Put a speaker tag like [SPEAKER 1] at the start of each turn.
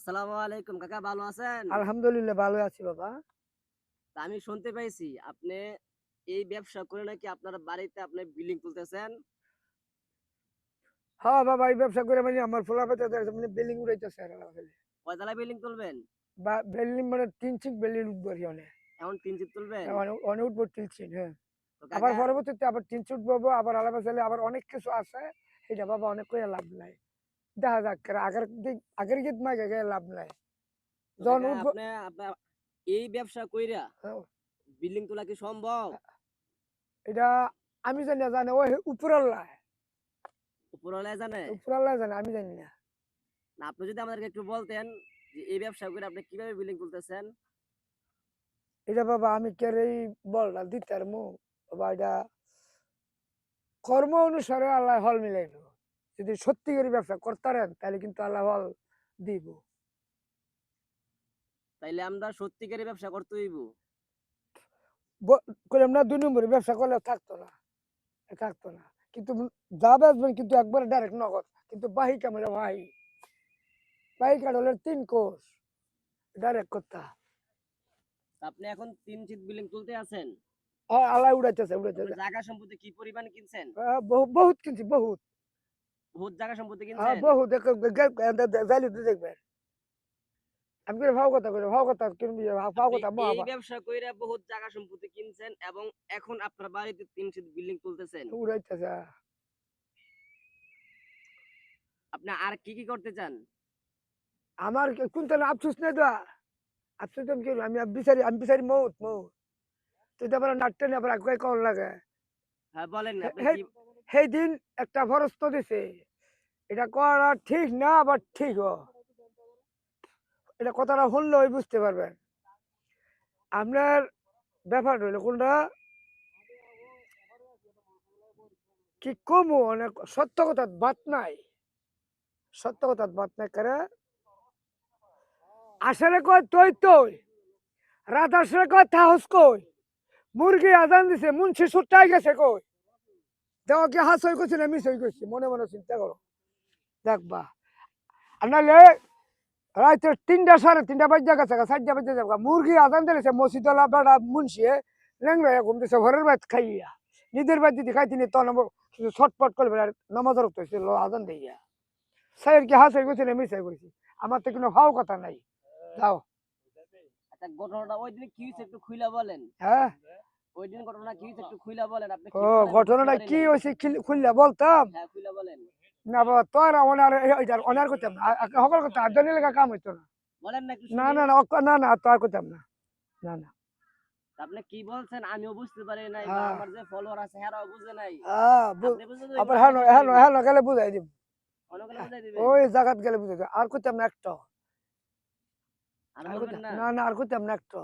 [SPEAKER 1] আসসালামু আলাইকুম কাকা, ভালো আছেন?
[SPEAKER 2] আলহামদুলিল্লাহ ভালো আছি বাবা।
[SPEAKER 1] তা আমি শুনতে পাইছি আপনি এই ব্যবসা করে নাকি আপনার বাড়িতে আপনি বিল্ডিং তুলতেছেন।
[SPEAKER 2] হ্যাঁ বাবা, এই ব্যবসা করে মানে আমার ফলাফল মানে বিল্ডিং উড়াইতেছে আর
[SPEAKER 1] কয়তলা বিল্ডিং তুলবেন?
[SPEAKER 2] বা বিল্ডিং মানে ৩ বিল্ডিং উঠবো আর কি অনেক।
[SPEAKER 1] এখন ৩ তুলবেন?
[SPEAKER 2] অনেক উঠবো ৩ হ্যাঁ।
[SPEAKER 1] তো
[SPEAKER 2] আবার
[SPEAKER 1] কাকা,
[SPEAKER 2] পরবর্তীতে আবার ৩ উঠবো, আবার আলাদা চাইলে আবার অনেক কিছু আছে। এটা বাবা অনেক করে লাভ নাই। দেখা যাক আগের গীত মাই গে লাভ নাই।
[SPEAKER 1] তো
[SPEAKER 2] যখন
[SPEAKER 1] কাকা
[SPEAKER 2] উঠবো
[SPEAKER 1] আপনি আপনার এই ব্যবসা কইরা
[SPEAKER 2] হ্যাঁ,
[SPEAKER 1] বিল্ডিং তোলা কি সম্ভব?
[SPEAKER 2] এটা আমি জানি না, জানে ওই উপরাল্লাহ।
[SPEAKER 1] উপরওয়ালা জানে?
[SPEAKER 2] উপরাল্লাহ জানে, আমি জানি না।
[SPEAKER 1] না আপনি যদি আমাদেরকে একটু বলতেন যে এই ব্যবসা করে আপনি কিভাবে বিল্ডিং তুলতেছেন।
[SPEAKER 2] এটা বাবা আমি কেরেই বলটা দিতে পারবো বাবা। এটা কর্ম অনুসারে আল্লাহ ফল মিলাইব। যদি সত্যি করে ব্যবসা করতে পারেন তাহলে কিন্তু আল্লাহ ফল দিব।
[SPEAKER 1] তাইলে আমরা সত্যিকারের ব্যবসা করতে হইব।
[SPEAKER 2] করলাম না, ২ নম্বরে ব্যবসা করলে থাকতো না কিন্তু যা বেচবেন কিন্তু একবারে ডাইরেক্ট নগদ, কিন্তু বাহি ক্যামেরা বাহি কাটলে ৩ কোষ ডাইরেক্ট করতে।
[SPEAKER 1] আপনি এখন ৩ বিল্ডিং তুলতে আছেন।
[SPEAKER 2] আল্লাহ উড়াইতেছে।
[SPEAKER 1] আপনি জায়গা সম্পত্তি কি পরিমাণ কিনছেন?
[SPEAKER 2] বহুত কিনছি, বহুত।
[SPEAKER 1] বহুত জায়গা সম্পত্তি কিনছেন?
[SPEAKER 2] বহুত যাইলে তো দেখবেন। আমি করে ভাও কথা কিনবি, ভাও
[SPEAKER 1] আপনি
[SPEAKER 2] কথা
[SPEAKER 1] এই
[SPEAKER 2] মহাবা
[SPEAKER 1] ব্যবসা কইরা বহুত জায়গা সম্পত্তি কিনছেন এবং এখন আপনার বাড়িতে ৩ বিল্ডিং তুলতেছেন।
[SPEAKER 2] উড়াইতেছে।
[SPEAKER 1] আপনি আর কি করতে চান?
[SPEAKER 2] আমার কোনটা আফসোস নেই তো। আফসোস আমি কি করবো? আমি বিচারি মৌত। তুই তো আবার নাটতে নিয়ে আবার আগে কল লাগে।
[SPEAKER 1] হ্যাঁ, বলেন আপনি কি।
[SPEAKER 2] সেই দিন একটা ফরস্ত দিছে, এটা করা ঠিক না আবার ঠিক এটা কথাটা শুনলে ওই বুঝতে পারবেন। আপনার ব্যাপার হইলো কোনটা কি কমু, অনেক সত্য কথা বাত নাই করে আসলে কয় তুই রাত আসলে কয় তাহস কই মুরগি আজান দিছে মুন্সি সুট্টাই গেছে কই দেওয়া কি হাস হয়ে গেছে না মিস হয়ে গেছে, মনে মনে চিন্তা করো দেখবা। আর নাহলে রাইতে ৩টা ৩:৩০ বাজে গেছে, ৪টা বাজে যাবো মুরগি আজান দিয়েছে মসজিদলা বেড়া মুন্সিয়ে লেংরা ঘুম দিছে ঘরের বাদ খাইয়া নিজের বাদ যদি খাইতে নি তখন কিছু ছটপট করবে আর নামাজ রক্ত আজান দিয়া সাইয়ের কি হাস হয়ে গেছে না মিস হয়ে গেছে, আমার তো কোনো হাও কথা নাই। যাও।
[SPEAKER 1] আচ্ছা, ঘটনাটা ওই দিন কি হয়েছে একটু খুইলা বলেন।
[SPEAKER 2] হ্যাঁ,
[SPEAKER 1] ওই দিন ঘটনা কি হয়েছে একটু খুইলা বলেন। আপনি
[SPEAKER 2] ও
[SPEAKER 1] কি বলেন আমি বুঝতে
[SPEAKER 2] ঘটনাটা
[SPEAKER 1] পারি
[SPEAKER 2] কি
[SPEAKER 1] নাই।
[SPEAKER 2] হয়েছে খুললে বলতাম।
[SPEAKER 1] হ্যাঁ, খুইলা বলেন।
[SPEAKER 2] না বাবা তোর অনার করতাম না, সকল করতাম আদর লেখা কাম হইতো না।
[SPEAKER 1] বলেন না একটু
[SPEAKER 2] না
[SPEAKER 1] শুনি।
[SPEAKER 2] না না না তো আর করতাম না। না না।
[SPEAKER 1] আপনি কি বলছেন আমিও বুঝতে পারি নাই বা
[SPEAKER 2] হ্যাঁ
[SPEAKER 1] আমার যে ফলোয়ার আছে হেরাও বুঝে নাই।
[SPEAKER 2] হ্যাঁ
[SPEAKER 1] আপনি বুঝে দিবেন,
[SPEAKER 2] আবার
[SPEAKER 1] আমি
[SPEAKER 2] হ্যাঁ
[SPEAKER 1] বুঝে
[SPEAKER 2] হ্যাঁ
[SPEAKER 1] দিব।
[SPEAKER 2] হ্যাঁ গেলে বুঝাই দিব।
[SPEAKER 1] অন্য কোনো বুঝাই দিবেন।
[SPEAKER 2] ওই জায়গাত গেলে বুঝাই দিব, আর করতাম না একটা।
[SPEAKER 1] আর
[SPEAKER 2] আর
[SPEAKER 1] বলবেন
[SPEAKER 2] করতাম
[SPEAKER 1] না।
[SPEAKER 2] না না আর করতাম না একটা।